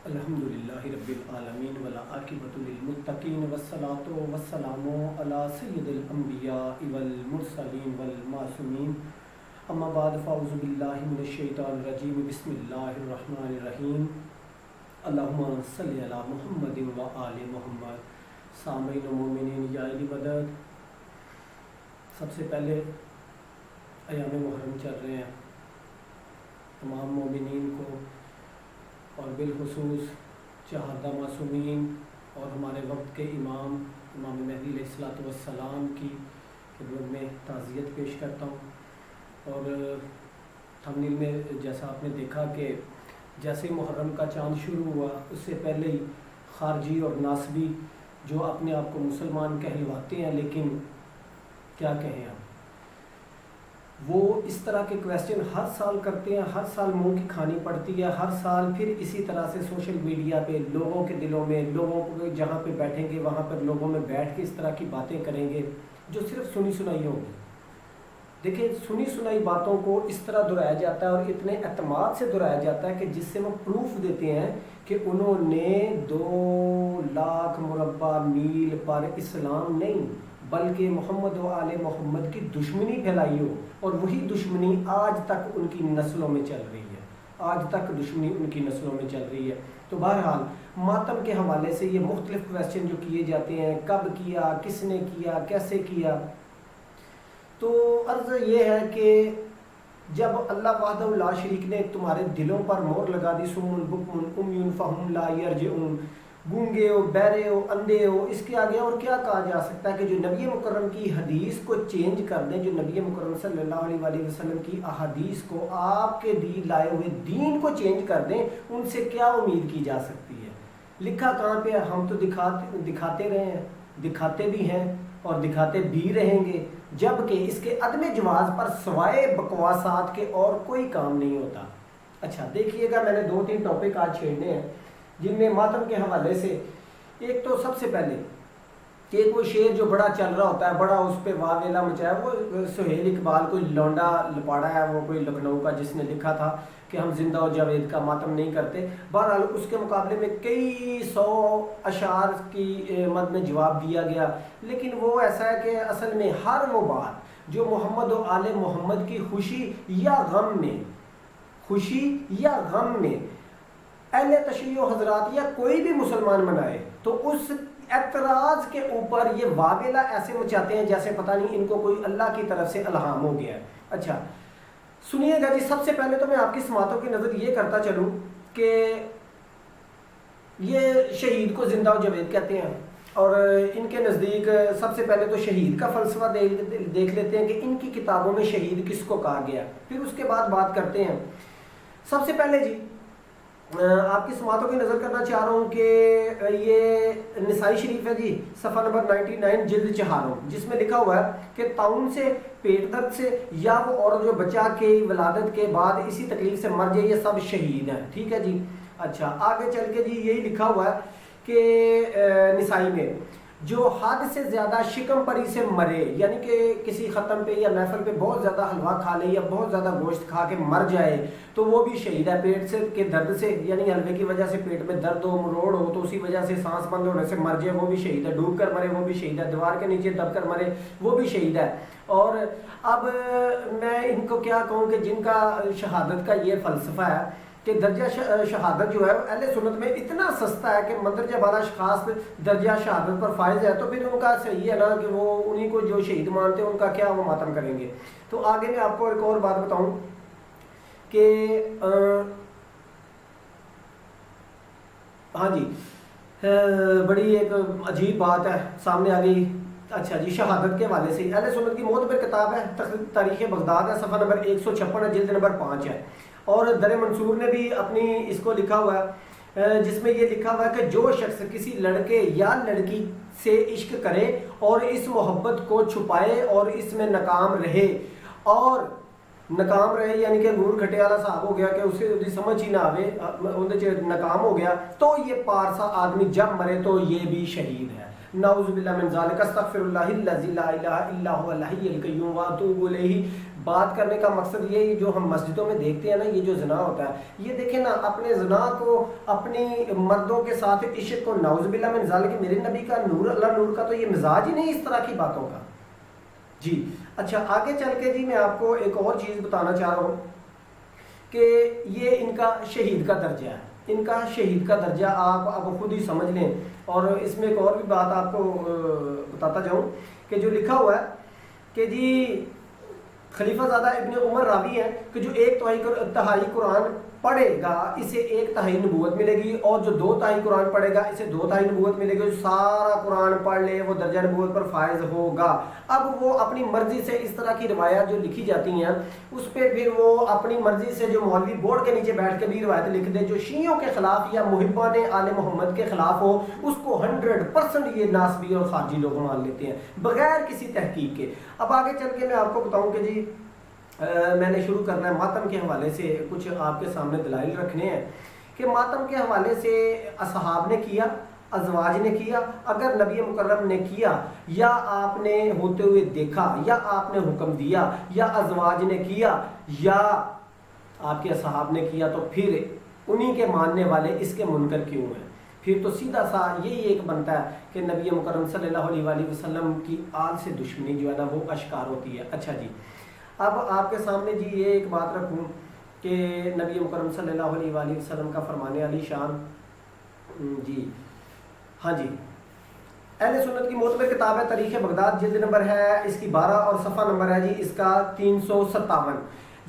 الحمدللہ رب العالمین والعاقبۃ للمتقین والصلاۃ والسلام علی سید الانبیاء والمرسلین والمعصومین اما بعد فاعوذ باللہ من الشیطان الرجیم بسم اللہ الرحمن الرحیم اللہم صلی علی محمد وآل محمد. سامعین و مومنین یا علی مدد، سب سے پہلے ایام محرم چل رہے ہیں، تمام مومنین کو اور بالخصوص چہاردہ معصومین اور ہمارے وقت کے امام مہدی علیہ الصلوۃ والسلام کی خدمت میں تعزیت پیش کرتا ہوں. اور تھمبنیل میں جیسا آپ نے دیکھا کہ جیسے محرم کا چاند شروع ہوا اس سے پہلے ہی خارجی اور ناصبی جو اپنے آپ کو مسلمان کہلواتے ہیں لیکن کیا کہیں ہم، وہ اس طرح کے کویسچن ہر سال کرتے ہیں، ہر سال منہ کی کھانی پڑتی ہے، ہر سال پھر اسی طرح سے سوشل میڈیا پہ لوگوں کے دلوں میں، لوگوں کو جہاں پہ بیٹھیں گے وہاں پر لوگوں میں بیٹھ کے اس طرح کی باتیں کریں گے جو صرف سنی سنائی ہوگی. دیکھیں، سنی سنائی باتوں کو اس طرح دہرایا جاتا ہے اور اتنے اعتماد سے دہرایا جاتا ہے کہ جس سے وہ پروف دیتے ہیں کہ انہوں نے 2 لاکھ مربع میل پر اسلام نہیں بلکہ محمد و آل محمد کی دشمنی پھیلائی ہو، اور وہی دشمنی آج تک ان کی نسلوں میں چل رہی ہے، آج تک دشمنی ان کی نسلوں میں چل رہی ہے. تو بہرحال ماتم کے حوالے سے یہ مختلف کویسچن جو کیے جاتے ہیں، کب کیا، کس نے کیا، کیسے کیا، تو عرض یہ ہے کہ جب اللہ وحدہ لا شریک نے تمہارے دلوں پر مہر لگا دی، سم البکم امی فہم لا یرجعون، گونگے ہو، بہرے ہو، اندھے ہو، اس کے آگے اور کیا کہا جا سکتا ہے کہ جو نبی مکرم کی حدیث کو چینج کر دیں، جو نبی مکرم صلی اللہ علیہ وآلہ وسلم کی احادیث کو، آپ کے لائے ہوئے دین کو چینج کر دیں، ان سے کیا امید کی جا سکتی ہے؟ لکھا کہاں پہ ہے؟ ہم تو دکھاتے رہے ہیں، دکھاتے بھی ہیں اور دکھاتے بھی رہیں گے، جبکہ اس کے عدم جواز پر سوائے بکواسات کے اور کوئی کام نہیں ہوتا. اچھا دیکھیے گا، میں نے 2-3 ٹاپک آج چھیڑنے ہیں جن میں ماتم کے حوالے سے ایک تو سب سے پہلے کہ کوئی شعر جو بڑا چل رہا ہوتا ہے، بڑا اس پہ واہ ویلا مچایا، وہ سہیل اقبال کوئی لونڈا لپاڑا ہے، وہ کوئی لکھنؤ کا، جس نے لکھا تھا کہ ہم زندہ و جاوید کا ماتم نہیں کرتے. بہرحال اس کے مقابلے میں کئی 100 اشعار کی مد میں جواب دیا گیا، لیکن وہ ایسا ہے کہ اصل میں ہر وہ بات جو محمد و آل محمد کی خوشی یا غم میں اہل تشیع حضرات یا کوئی بھی مسلمان منائے تو اس اعتراض کے اوپر یہ واویلا ایسے مچاتے ہیں جیسے پتہ نہیں ان کو کوئی اللہ کی طرف سے الہام ہو گیا ہے. اچھا سنیے گا جی، سب سے پہلے تو میں آپ کی سماعتوں کی نظر یہ کرتا چلوں کہ یہ شہید کو زندہ و جاوید کہتے ہیں، اور ان کے نزدیک سب سے پہلے تو شہید کا فلسفہ دیکھ لیتے ہیں کہ ان کی کتابوں میں شہید کس کو کہا گیا، پھر اس کے بعد بات کرتے ہیں. سب سے پہلے جی آپ کی سماعتوں کی نظر کرنا چاہ رہا ہوں کہ یہ نسائی شریف ہے جی، صفحہ نمبر 99 جلد 4، جس میں لکھا ہوا ہے کہ طاعون سے، پیٹ درد سے، یا وہ عورت جو بچہ کے ولادت کے بعد اسی تکلیف سے مر جائے، یہ سب شہید ہیں. ٹھیک ہے جی. اچھا آگے چل کے جی یہی لکھا ہوا ہے کہ نسائی میں جو حد سے زیادہ شکم پری سے مرے، یعنی کہ کسی ختم پہ یا محفل پہ بہت زیادہ حلوہ کھا لے یا بہت زیادہ گوشت کھا کے مر جائے تو وہ بھی شہید ہے. پیٹ سے کے درد سے، یعنی حلوے کی وجہ سے پیٹ میں درد ہو، مروڑ ہو تو اسی وجہ سے سانس بند ہونے سے مر جائے، وہ بھی شہید ہے. ڈوب کر مرے وہ بھی شہید ہے، دیوار کے نیچے دب کر مرے وہ بھی شہید ہے. اور اب میں ان کو کیا کہوں کہ جن کا شہادت کا یہ فلسفہ ہے کہ درجہ شہادت جو ہے اہل سنت میں اتنا سستا ہے کہ مندرجہ بالا اشخاص درجہ شہادت پر فائز ہے، تو پھر ان کا صحیح ہے نا کہ وہ انہی کو جو شہید مانتے ہیں ان کا کیا وہ ماتم کریں گے. تو آگے میں آپ کو ایک اور بات بتاؤں کہ ہاں جی بڑی ایک عجیب بات ہے سامنے آ گئی. اچھا جی، شہادت کے حوالے سے اہل سنت کی معتبر کتاب ہے تاریخ بغداد ہے، صفحہ نمبر 156 ہے، جلد نمبر 5 ہے، اور در منصور نے بھی اپنی اس کو لکھا ہوا ہے، جس میں یہ لکھا ہوا ہے کہ جو شخص کسی لڑکے یا لڑکی سے عشق کرے اور اس محبت کو چھپائے اور اس میں ناکام رہے یعنی کہ نور کھٹے والا صاحب ہو گیا کہ اسے سمجھ ہی نہ آوے، ناکام ہو گیا، تو یہ پارسا آدمی جب مرے تو یہ بھی شہید ہے. نعوذ باللہ من ذالک، استغفر اللہ الذی لا الہ الا هو الحی القیوم واتوب الیہ بات کرنے کا مقصد یہ جو ہم مسجدوں میں دیکھتے ہیں نا، یہ جو زنا ہوتا ہے، یہ دیکھیں نا اپنے زنا کو، اپنی مردوں کے ساتھ عشق کو، نعوذ باللہ من ذالک، میرے نبی کا نور، اللہ نور کا تو یہ مزاج ہی نہیں اس طرح کی باتوں کا جی۔ اچھا آگے چل کے جی میں آپ کو ایک اور چیز بتانا چاہ رہا ہوں کہ یہ ان کا شہید کا درجہ ہے، ان کا شہید کا درجہ آپ اب خود ہی سمجھ لیں۔ اور اس میں ایک اور بھی بات آپ کو بتاتا جاؤں کہ جو لکھا ہوا ہے کہ جی خلیفہ زادہ ابن عمر راوی ہے کہ جو 1/3 قرآن پڑھے گا اسے 1/3 نبوت ملے گی، اور جو 2/3 قرآن پڑھے گا اسے 2/3 نبوت ملے گی۔ جو سارا قرآن پڑھ لے وہ درجہ نبوت پر فائز ہوگا۔ اب وہ اپنی مرضی سے اس طرح کی روایات جو لکھی جاتی ہیں اس پہ پھر وہ اپنی مرضی سے جو مولوی بورڈ کے نیچے بیٹھ کے بھی روایت لکھ دے جو شیعوں کے خلاف یا محبان آل محمد کے خلاف ہو، اس کو 100% یہ ناسبی اور خارجی لوگ مان لیتے ہیں بغیر کسی تحقیق کے۔ اب آگے چل کے میں آپ کو بتاؤں کہ جی میں نے شروع کرنا ہے ماتم کے حوالے سے، کچھ آپ کے سامنے دلائل رکھنے ہیں کہ ماتم کے حوالے سے اصحاب نے کیا، ازواج نے کیا، اگر نبی مکرم نے کیا یا آپ نے ہوتے ہوئے دیکھا یا آپ نے حکم دیا یا ازواج نے کیا یا آپ کے اصحاب نے کیا، تو پھر انہی کے ماننے والے اس کے منکر کیوں ہیں؟ پھر تو سیدھا سا یہی ایک بنتا ہے کہ نبی مکرم صلی اللہ علیہ وآلہ وسلم کی آل سے دشمنی جو ہے نا وہ اشکار ہوتی ہے۔ اچھا جی اب آپ کے سامنے جی یہ ایک بات رکھوں کہ نبی مکرم صلی اللہ علیہ وآلہ وسلم کا فرمان علی شان جی ہاں جی اہل سنت کی معتبر کتاب ہے تاریخ بغداد، جلد نمبر ہے اس کی 12 اور صفحہ نمبر ہے جی اس کا 357،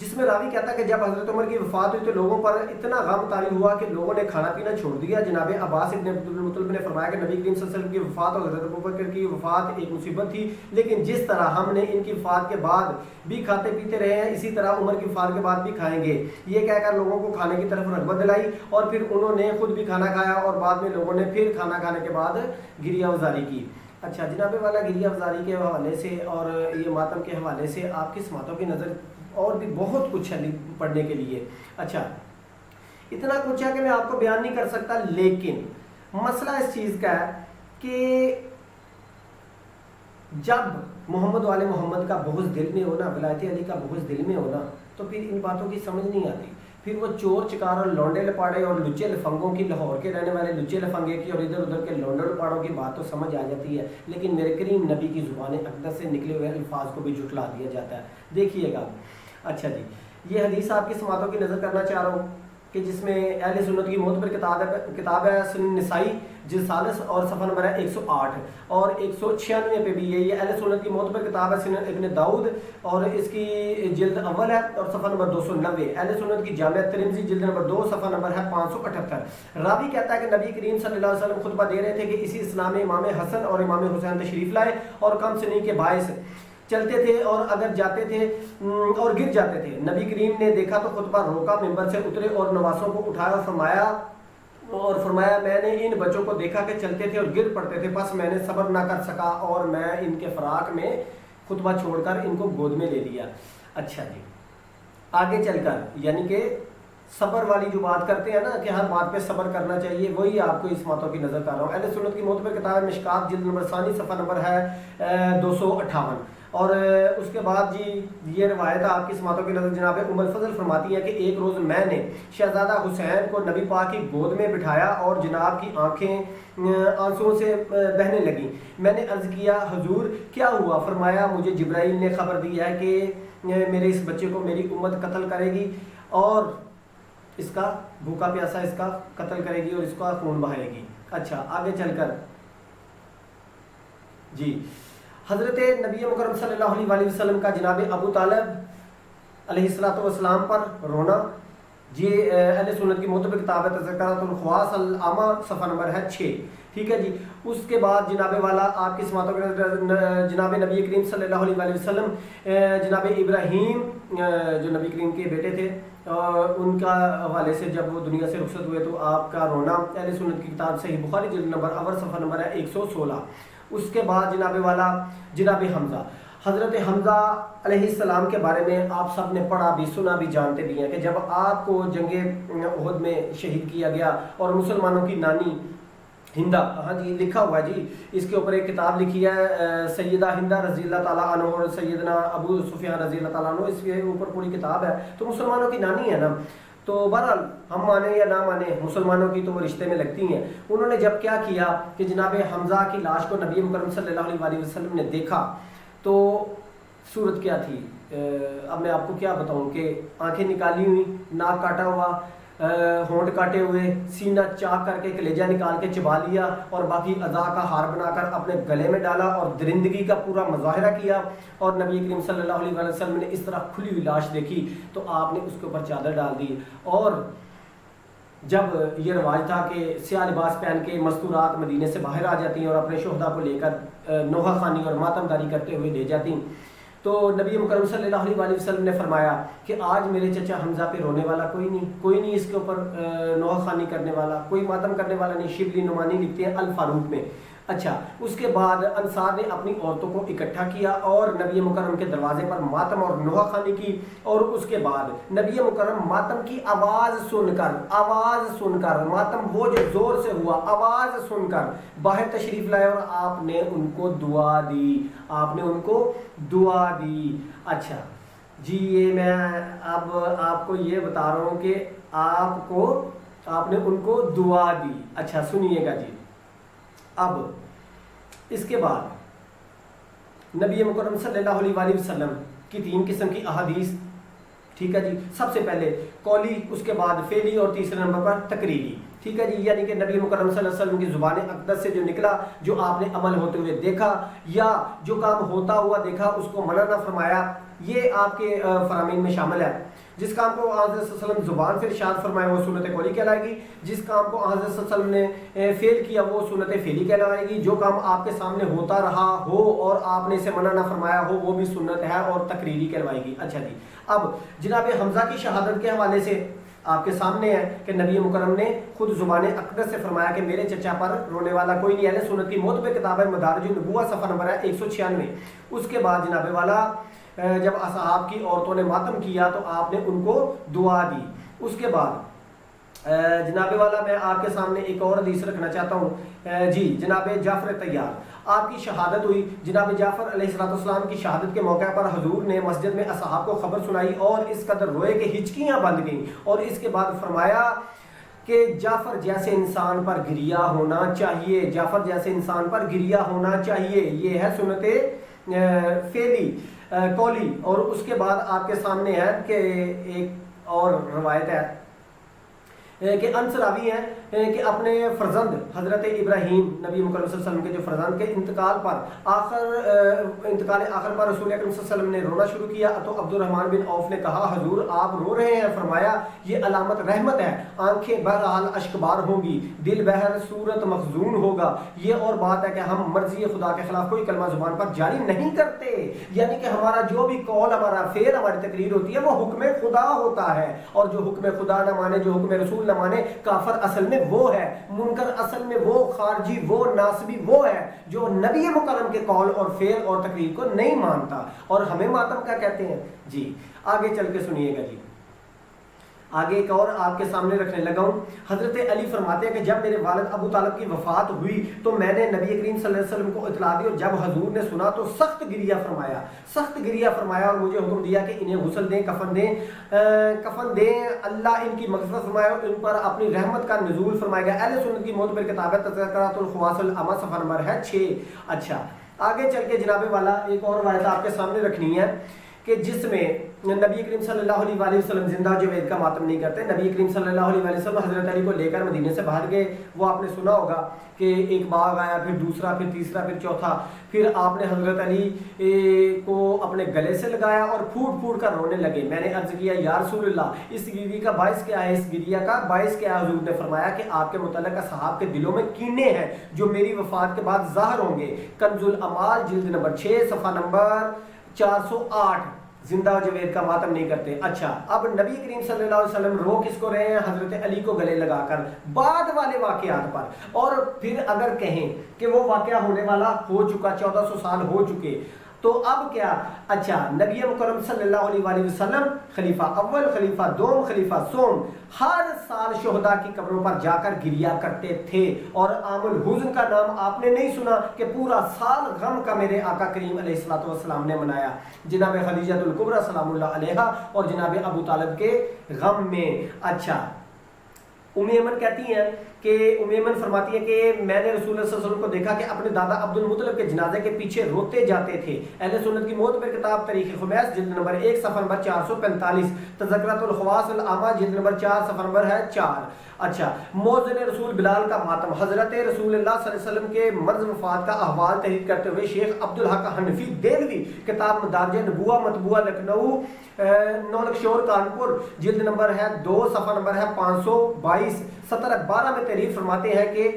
جس میں راوی کہتا ہے کہ جب حضرت عمر کی وفات ہوئی تو لوگوں پر اتنا غم طاری ہوا کہ لوگوں نے کھانا پینا چھوڑ دیا۔ جناب عباس ابن عبد المطلب نے فرمایا کہ نبی کریم صلی اللہ علیہ وسلم کی وفات اور حضرت ابوبکر کی وفات ایک مصیبت تھی، لیکن جس طرح ہم نے ان کی وفات کے بعد بھی کھاتے پیتے رہے ہیں اسی طرح عمر کی وفات کے بعد بھی کھائیں گے۔ یہ کہہ کر لوگوں کو کھانے کی طرف رغبت دلائی اور پھر انہوں نے خود بھی کھانا کھایا اور بعد میں لوگوں نے پھر کھانا کھانے کے بعد گریہ وزاری کی۔ اچھا جناب والا گریہ وزاری کے حوالے سے اور یہ ماتم کے حوالے سے آپ کس باتوں کی نظر، اور بھی بہت کچھ ہے پڑھنے کے لیے۔ اچھا اتنا کچھ ہے کہ میں آپ کو بیان نہیں کر سکتا، لیکن مسئلہ اس چیز کا ہے کہ جب محمد والے محمد کا بغض دل میں ہونا، ولایت علی کا بغض دل میں ہونا، تو پھر ان باتوں کی سمجھ نہیں آتی۔ پھر وہ چور چکار اور لونڈے لپاڑے اور لچے لفنگوں کی، لاہور کے رہنے والے لچے لفنگے کی اور ادھر ادھر کے لونڈے لپاڑوں کی بات تو سمجھ آ جاتی ہے، لیکن میرے کریم نبی کی زبان اقدس سے نکلے ہوئے الفاظ کو بھی جھٹلا دیا جاتا ہے۔ دیکھیے گا اچھا جی یہ حدیث آپ کی سماعتوں کی نظر کرنا چاہ رہا ہوں کہ جس میں اہل سنت کی موت پر کتاب ہے سنن نسائی جلد 40 اور صفحہ نمبر ہے 108 اور 196 پہ بھی یہ اہل سنت کی موت پر کتاب ہے سنن ابن داؤد اور اس کی جلد اول ہے اور صفحہ نمبر 290، اہل سنت کی جامع ترمذی جلد نمبر 2 صفحہ نمبر ہے 578۔ راوی کہتا ہے کہ نبی کریم صلی اللہ علیہ وسلم خطبہ دے رہے تھے کہ اسی اسلام میں امام حسن اور امام حسین تشریف لائے اور کم سنی کے باعث چلتے تھے اور اگر جاتے تھے اور گر جاتے تھے۔ نبی کریم نے دیکھا تو خطبہ روکا، منبر سے اترے اور نواسوں کو اٹھایا اور فرمایا میں نے ان بچوں کو دیکھا کہ چلتے تھے اور گر پڑتے تھے، بس میں نے صبر نہ کر سکا اور میں ان کے فراق میں خطبہ چھوڑ کر ان کو گود میں لے لیا۔ اچھا جی آگے چل کر یعنی کہ صبر والی جو بات کرتے ہیں نا کہ ہر بات پہ صبر کرنا چاہیے، وہی آپ کو اس باتوں کی نظر کر رہا ہوں۔ اہل سنت کی موت پر کتاب مشکات جلد نمبر ثانی صفحہ نمبر ہے 258 اور اس کے بعد جی یہ روایت آپ کی سماعتوں کی نظر جناب ام الفضل فرماتی ہے کہ ایک روز میں نے شہزادہ حسین کو نبی پاک کی گود میں بٹھایا اور جناب کی آنکھیں آنسوؤں سے بہنے لگیں۔ میں نے عرض کیا حضور کیا ہوا؟ فرمایا مجھے جبرائیل نے خبر دی ہے کہ میرے اس بچے کو میری امت قتل کرے گی اور اس کا بھوکا پیاسا اس کا قتل کرے گی اور اس کا خون بہائے گی۔ اچھا آگے چل کر جی حضرت نبی مکرم صلی اللہ علیہ وآلہ وسلم کا جناب ابو طالب علیہ السلام پر رونا، یہ اہل سنت کی معتبر کتاب ہے تذکرۃ الخواص العامہ صفحہ نمبر ہے 6، ٹھیک ہے جی۔ اس کے بعد جناب والا آپ کی سماعتوں کے جناب نبی کریم صلی اللہ علیہ وآلہ وسلم جناب ابراہیم جو نبی کریم کے بیٹے تھے ان کا حوالے سے جب وہ دنیا سے رخصت ہوئے تو آپ کا رونا، اہل سنت کی کتاب صحیح بخاری جلد نمبر اول صفحہ نمبر ہے 116۔ اس کے بعد جناب والا جناب حمزہ، حضرت حمزہ علیہ السلام کے بارے میں آپ سب نے پڑھا بھی سنا بھی جانتے بھی ہیں کہ جب آپ کو جنگ احد میں شہید کیا گیا اور مسلمانوں کی نانی ہندا، ہاں جی لکھا ہوا ہے جی، اس کے اوپر ایک کتاب لکھی ہے سیدہ ہندا رضی اللہ تعالیٰ عنہ اور سیدنا ابو سفیان رضی اللہ تعالیٰ عنہ، اس کے اوپر پوری کتاب ہے. تو مسلمانوں کی نانی ہے نا. تو بہرحال ہم مانیں یا نہ مانیں مسلمانوں کی تو وہ رشتے میں لگتی ہیں. انہوں نے جب کیا کیا کہ جناب حمزہ کی لاش کو نبی مکرم صلی اللہ علیہ وسلم نے دیکھا تو صورت کیا تھی. اب میں آپ کو کیا بتاؤں کہ آنکھیں نکالی ہوئی، ناک کاٹا ہوا، ہونٹ کاٹے ہوئے، سینہ چاک کر کے کلیجہ نکال کے چبا لیا اور باقی اعضاء کا ہار بنا کر اپنے گلے میں ڈالا اور درندگی کا پورا مظاہرہ کیا. اور نبی کریم صلی اللہ علیہ وسلم نے اس طرح کھلی ہوئی لاش دیکھی تو آپ نے اس کے اوپر چادر ڈال دی. اور جب یہ رواج تھا کہ سیاہ لباس پہن کے مستورات مدینے سے باہر آ جاتی ہیں اور اپنے شہداء کو لے کر نوحہ خوانی اور ماتم داری کرتے ہوئے لے جاتی ہیں، تو نبی مکرم صلی اللہ علیہ وسلم نے فرمایا کہ آج میرے چچا حمزہ پہ رونے والا کوئی نہیں اس کے اوپر نوحہ خوانی کرنے والا، کوئی ماتم کرنے والا نہیں. شبلی نعمانی لکھتے ہیں الفاروق میں. اچھا، اس کے بعد انصار نے اپنی عورتوں کو اکٹھا کیا اور نبی مکرم کے دروازے پر ماتم اور نوحہ خوانی کی. اور اس کے بعد نبی مکرم ماتم کی آواز سن کر ماتم وہ جو زور سے ہوا آواز سن کر باہر تشریف لائے اور آپ نے ان کو دعا دی. اچھا جی، یہ میں اب آپ کو یہ بتا رہا ہوں کہ آپ نے ان کو دعا دی. اچھا سنیے گا جی. اب اس کے بعد نبی مکرم صلی اللہ علیہ وسلم کی 3 قسم کی احادیث. ٹھیک ہے جی، سب سے پہلے قولی، اس کے بعد فعلی اور تیسرے نمبر پر تقریری. ٹھیک ہے جی، یعنی کہ نبی مکرم صلی اللہ علیہ وسلم کی زبان اقدس سے جو نکلا، جو آپ نے عمل ہوتے ہوئے دیکھا یا جو کام ہوتا ہوا دیکھا اس کو منع نہ فرمایا، یہ آپ کے فرامین میں شامل ہے. جس کام کو حضرت صلی اللہ علیہ وسلم زبان سے ارشاد فرمایا وہ سنت قولی کہلائے گی. جس کام کو حضرت صلی اللہ علیہ وسلم نے فعل کیا وہ سنت فعلی کہلائے گی. جو کام آپ کے سامنے ہوتا رہا ہو اور آپ نے اسے منع نہ فرمایا ہو وہ بھی سنت ہے اور تقریری کہلائے گی. اچھا جی، اب جناب حمزہ کی شہادت کے حوالے سے آپ کے سامنے ہے کہ نبی مکرم نے خود زبان اقدس سے فرمایا کہ میرے چچا پر رونے والا کوئی نہیں. اہل سنت کی معتبر کتاب ہے مدارج النبوہ، صفحہ نمبر ہے 196. اس کے بعد جناب والا جب اصحاب کی عورتوں نے ماتم کیا تو آپ نے ان کو دعا دی. اس کے بعد جناب والا میں آپ کے سامنے ایک اور حدیث رکھنا چاہتا ہوں. جی، جناب جعفر طیار آپ کی شہادت ہوئی. جناب جعفر علیہ السلام کی شہادت کے موقع پر حضور نے مسجد میں اصحاب کو خبر سنائی اور اس قدر روئے کہ ہچکیاں بند گئیں. اور اس کے بعد فرمایا کہ جعفر جیسے انسان پر گریہ ہونا چاہیے، جعفر جیسے انسان پر گریہ ہونا چاہیے. یہ ہے سنت فعلی قولی. اور اس کے بعد آپ کے سامنے ہے کہ ایک اور روایت ہے کہ انصراوی ہیں کہ اپنے فرزند حضرت ابراہیم نبی مکرم صلی اللہ علیہ وسلم کے جو فرزند کے انتقال آخر پر رسول اکرم صلی اللہ علیہ وسلم نے رونا شروع کیا تو عبد الرحمن بن عوف نے کہا حضور آپ رو رہے ہیں؟ فرمایا یہ علامت رحمت ہے، آنکھیں بہرحال اشکبار ہوں گی، دل بہر صورت مخزون ہوگا. یہ اور بات ہے کہ ہم مرضی خدا کے خلاف کوئی کلمہ زبان پر جاری نہیں کرتے، یعنی کہ ہمارا جو بھی قول، ہمارا فعل، ہماری تقریر ہوتی ہے وہ حکم خدا ہوتا ہے. اور جو حکم خدا نہ مانے، جو حکم رسول نہ مانے، کافر اصل میں وہ ہے، منکر اصل میں وہ، خارجی وہ، ناسبی وہ ہے جو نبی مکرم کے قول اور فعل اور تقریر کو نہیں مانتا. اور ہمیں ماتم کیا کہتے ہیں جی. آگے چل کے سنیے گا جی. آگے ایک اور آپ کے سامنے رکھنے لگا ہوں. حضرت علی فرماتے ہیں کہ جب میرے والد ابو طالب کی وفات ہوئی تو میں نے نبی کریم صلی اللہ علیہ وسلم کو اطلاع دی اور جب حضور نے سنا تو سخت گریہ فرمایا اور مجھے حکم دیا کہ انہیں غسل دیں، کفن دیں، اللہ ان کی مغفرت فرمائے اور ان پر اپنی رحمت کا نزول فرمائے گا. اہل سنت کی معتبر کتاب ہے تذکرۃ الخواص العامہ، صفحہ نمبر ہے 6. اچھا، آگے چل کے جناب والا ایک اور روایت آپ کے سامنے رکھنی ہے کہ جس میں نبی کریم صلی اللہ علیہ وسلم زندہ جاوید کا ماتم نہیں کرتے. نبی کریم صلی اللہ علیہ وسلم حضرت علی کو لے کر مدینے سے باہر گئے. وہ آپ نے سنا ہوگا کہ ایک باغ آیا، پھر دوسرا، پھر تیسرا، پھر چوتھا. پھر آپ نے حضرت علی کو اپنے گلے سے لگایا اور پھوٹ کر رونے لگے. میں نے عرض کیا یا رسول اللہ اس گریہ کا باعث کیا ہے؟ اس گریہ کا باعث کیا ہے؟ حضور نے فرمایا کہ آپ کے متعلق اصحاب کے دلوں میں کینے ہیں جو میری وفات کے بعد ظاہر ہوں گے. کنز الاعمال جلد نمبر 6 صفحہ نمبر 408. زندہ جاوید کا ماتم نہیں کرتے. اچھا، اب نبی کریم صلی اللہ علیہ وسلم رو کس کو رہے ہیں؟ حضرت علی کو گلے لگا کر بعد والے واقعات پر. اور پھر اگر کہیں کہ وہ واقعہ ہونے والا ہو چکا، 1400 سال ہو چکے، تو اب کیا؟ اچھا نبی مکرم صلی اللہ علیہ وآلہ وسلم خلیفہ اول، خلیفہ دوم، خلیفہ سوم ہر سال شہداء کی قبروں پر جا کر گریا کرتے تھے، اور عام الحزن کا نام آپ نے نہیں سنا کہ پورا سال غم کا میرے آقا کریم علیہ الصلوۃ والسلام نے منایا، جناب خدیجہ الکبریٰ سلام اللہ علیہا اور جناب ابو طالب کے غم میں۔ اچھا ام ایمن کہتی ہیں کہ ام ایمن فرماتی ہے کہ میں نے رسول اللہ صلی اللہ علیہ وسلم کو دیکھا کہ اپنے دادا عبد المطلب کے جنازے کے پیچھے روتے جاتے تھے۔ اہل سنت کی موت پر کتاب تاریخ خمیس جلد نمبر 1 صفحہ نمبر 445، تذکرۃ الخواص العامہ جلد نمبر 4 صفحہ نمبر ہے 4۔ اچھا مؤذن رسول بلال کا ماتم، حضرت رسول اللہ صلی اللہ علیہ وسلم کے مرض وفات کا احوال تحریر کرتے ہوئے شیخ عبدالحق حنفی دہلوی کتاب مدارج نبوہ مطبوعہ لکھنؤ نولکشور کانپور جلد نمبر ہے 2 صفحہ نمبر ہے 522 1712 میں تحریر فرماتے ہیں کہ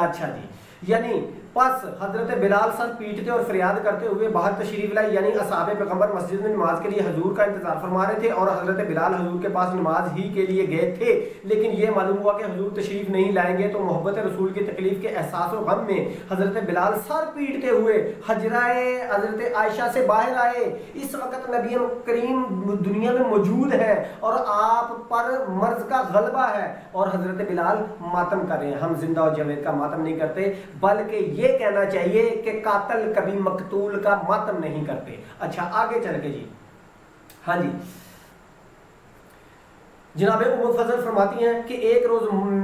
اچھا جی یعنی پس حضرت بلال سر پیٹتے اور فریاد کرتے ہوئے باہر تشریف لائے، یعنی اصحاب پیغمبر مسجد میں نماز کے لیے حضور کا انتظار فرما رہے تھے، اور حضرت بلال حضور کے پاس نماز ہی کے لیے گئے تھے، لیکن یہ معلوم ہوا کہ حضور تشریف نہیں لائیں گے، تو محبت رسول کی تکلیف کے احساس و غم میں حضرت بلال سر پیٹتے ہوئے حجرائے حضرت عائشہ سے باہر آئے۔ اس وقت نبی کریم دنیا میں موجود ہے اور آپ پر مرض کا غلبہ ہے، اور حضرت بلال ماتم کر رہے ہیں۔ ہم زندہ و جاوید کا ماتم نہیں کرتے، بلکہ یہ کہنا چاہیے کہ قاتل کبھی مقتول کا ماتم نہیں کرتے۔ اچھا آگے چل کے جی ہاں جی جناب ام فضل فرماتی ہیں کہ ایک روز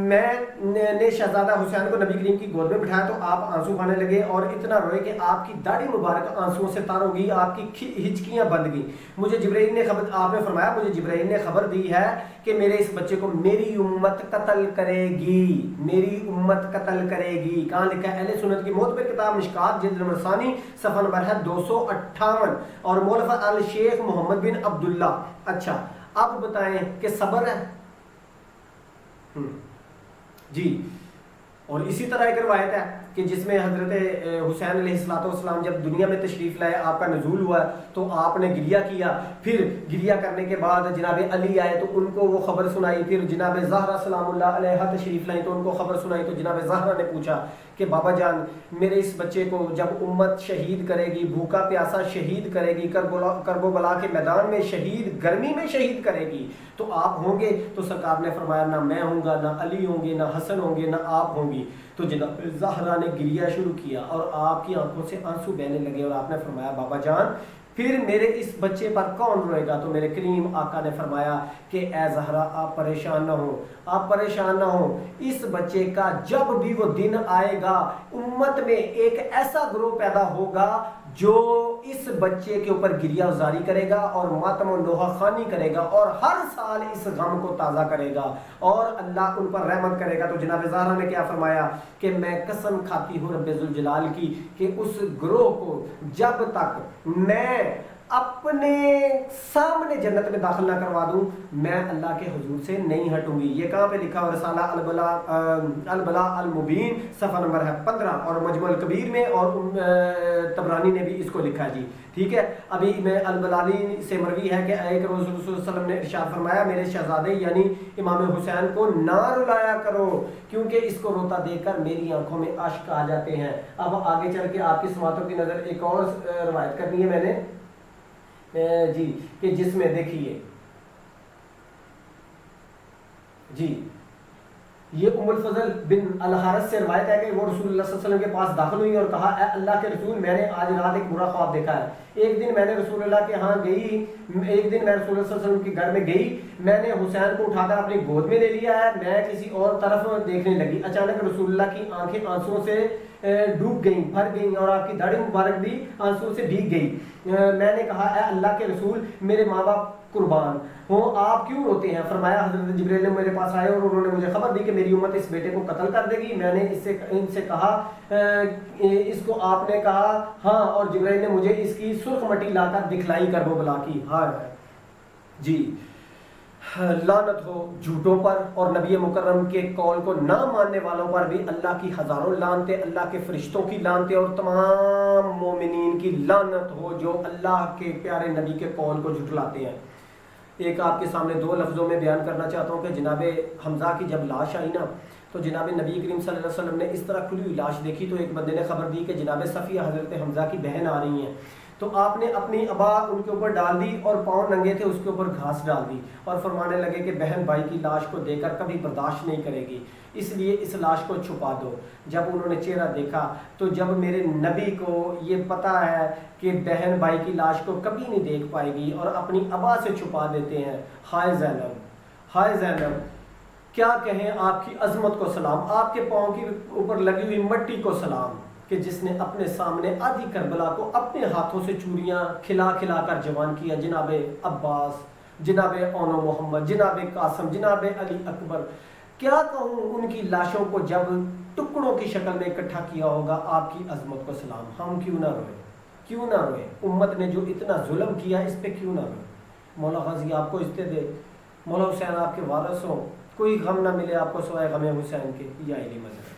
میں نے شہزادہ حسین کو نبی کریم کی گود میں بٹھایا تو آپ آنسو کھانے لگے اور اتنا روئے کہ آپ کی داڑھی مبارک آنسوؤں سے تر ہو گئی، آپ کی ہچکیاں بند گئیں۔ مجھے جبرائیل نے خبر، آپ نے فرمایا مجھے جبرائیل نے خبر دی ہے کہ میرے اس بچے کو میری امت قتل کرے گی، میری امت قتل کرے گی۔ کہاں لکھا ہے؟ اہل سنت کی موت پہ کتاب مشکات جلد نمبر ثانی صفحہ نمبر ہے 258 اور مولفہ الشیخ محمد بن عبداللہ۔ اچھا اب بتائیں کہ صبر ہے جی، اور اسی طرح ایک روایت ہے کہ جس میں حضرت حسین علیہ السلام جب دنیا میں تشریف لائے، آپ کا نزول ہوا تو آپ نے گریہ کیا، پھر گریہ کرنے کے بعد جناب علی آئے تو ان کو وہ خبر سنائی، پھر جناب زہرا سلام اللہ علیہ تشریف لائیں تو ان کو خبر سنائی، تو جناب زہرا نے پوچھا کہ بابا جان میرے اس بچے کو جب امت شہید کرے گی، بھوکا پیاسا شہید کرے گی، کرب و بلا کے میدان میں شہید، گرمی میں شہید کرے گی، تو آپ ہوں گے؟ تو سرکار نے فرمایا نہ میں ہوں گا، نہ علی ہوں گے، نہ حسن ہوں گے، نہ آپ ہوں گی۔ تو جناب زہرا نے گریہ شروع کیا اور آپ کی آنکھوں سے آنسو بہنے لگے، اور آپ نے فرمایا بابا جان پھر میرے اس بچے پر کون روئے گا؟ تو میرے کریم آقا نے فرمایا کہ اے زہرا آپ پریشان نہ ہو، آپ پریشان نہ ہو، اس بچے کا جب بھی وہ دن آئے گا امت میں ایک ایسا گروہ پیدا ہوگا جو اس بچے کے اوپر گریہ وزاری کرے گا اور ماتم و نوحہ خوانی کرے گا اور ہر سال اس غم کو تازہ کرے گا اور اللہ ان پر رحمت کرے گا۔ تو جناب زہرا نے کیا فرمایا کہ میں قسم کھاتی ہوں رب ذوالجلال کی کہ اس گروہ کو جب تک میں اپنے سامنے جنت میں داخل نہ کروا دوں میں اللہ کے حضور سے نہیں ہٹوں گی۔ یہ کہاں پہ لکھا ہوا؟ رسالہ البلاء المبین صفحہ نمبر ہے 15 اور مجموع الکبیر میں، اور طبرانی نے بھی اس کو لکھا جی، ٹھیک ہے۔ ابھی میں البلالی سے مروی ہے کہ ایک روز رسول صلی اللہ علیہ وسلم نے ارشاد فرمایا میرے شہزادے یعنی امام حسین کو نہ رلایا کرو کیونکہ اس کو روتا دیکھ کر میری آنکھوں میں اشک آ جاتے ہیں۔ اب آگے چل کے آپ کی سماعتوں کی نظر ایک اور روایت کرنی ہے میں نے جی، کہ جس میں دیکھیے جی یہ ام الفضل بن الحارث سے روایت ہے کہ وہ رسول اللہ صلی اللہ علیہ وسلم کے پاس داخل ہوئی اور کہا اے اللہ کے رسول میں نے آج رات ایک برا خواب دیکھا ہے۔ ایک دن میں نے رسول اللہ کے ہاں گئی، ایک دن میں رسول اللہ صلی اللہ علیہ وسلم کے گھر میں گئی، میں نے حسین کو اٹھا کر اپنی گود میں لے لیا ہے، میں کسی اور طرف دیکھنے لگی، اچانک رسول اللہ کی آنکھیں آنسوؤں سے ڈوب گئیں، بھر گئیں اور آپ کی داڑھی مبارک بھی آنسوؤں سے بھیگ گئی۔ میں نے کہا اے اللہ کے رسول میرے ماں باپ قربان ہوں، آپ کیوں روتے ہیں؟ فرمایا حضرت جبرائیل نے میرے پاس آئے اور انہوں نے مجھے خبر دی کہ میری امت اس بیٹے کو قتل کر دے گی۔ میں نے ان سے کہا اس کو آپ نے کہا ہاں، اور جبرائیل نے مجھے اس کی سرخ مٹی لا کر دکھلائی کرب و بلا کی۔ ہاں جی لعنت ہو جھوٹوں پر اور نبی مکرم کے قول کو نہ ماننے والوں پر بھی اللہ کی ہزاروں لعنتیں، اللہ کے فرشتوں کی لعنتیں اور تمام مومنین کی لعنت ہو جو اللہ کے پیارے نبی کے قول کو جھٹلاتے ہیں۔ ایک آپ کے سامنے دو لفظوں میں بیان کرنا چاہتا ہوں کہ جناب حمزہ کی جب لاش آئی نا تو جناب نبی کریم صلی اللہ علیہ وسلم نے اس طرح کھلی ہوئی لاش دیکھی تو ایک بندے نے خبر دی کہ جناب صفیہ حضرت حمزہ کی بہن آ رہی ہیں۔ تو تو آپ نے اپنی ابا ان کے اوپر ڈال دی اور پاؤں ننگے تھے اس کے اوپر گھاس ڈال دی اور فرمانے لگے کہ بہن بھائی کی لاش کو دیکھ کر کبھی برداشت نہیں کرے گی، اس لیے اس لاش کو چھپا دو۔ جب انہوں نے چہرہ دیکھا تو جب میرے نبی کو یہ پتہ ہے کہ بہن بھائی کی لاش کو کبھی نہیں دیکھ پائے گی اور اپنی ابا سے چھپا دیتے ہیں، ہائے زینب، ہائے زینب، کیا کہیں آپ کی عظمت کو سلام، آپ کے پاؤں کے اوپر لگی ہوئی مٹی کو سلام، کہ جس نے اپنے سامنے آدھی کربلا کو اپنے ہاتھوں سے چوریاں کھلا کھلا کر جوان کیا، جناب عباس، جناب اون محمد، جناب قاسم، جناب علی اکبر۔ کیا کہوں ان کی لاشوں کو جب ٹکڑوں کی شکل میں اکٹھا کیا ہوگا، آپ کی عظمت کو سلام، ہم کیوں نہ روئے، کیوں نہ روئے، امت نے جو اتنا ظلم کیا اس پہ کیوں نہ روئے۔ مولا غازی آپ کو عزت دے، مولا حسین آپ کے وارث ہوں، کوئی غم نہ ملے آپ کو سوائے غم حسین کے، یا علی مدد۔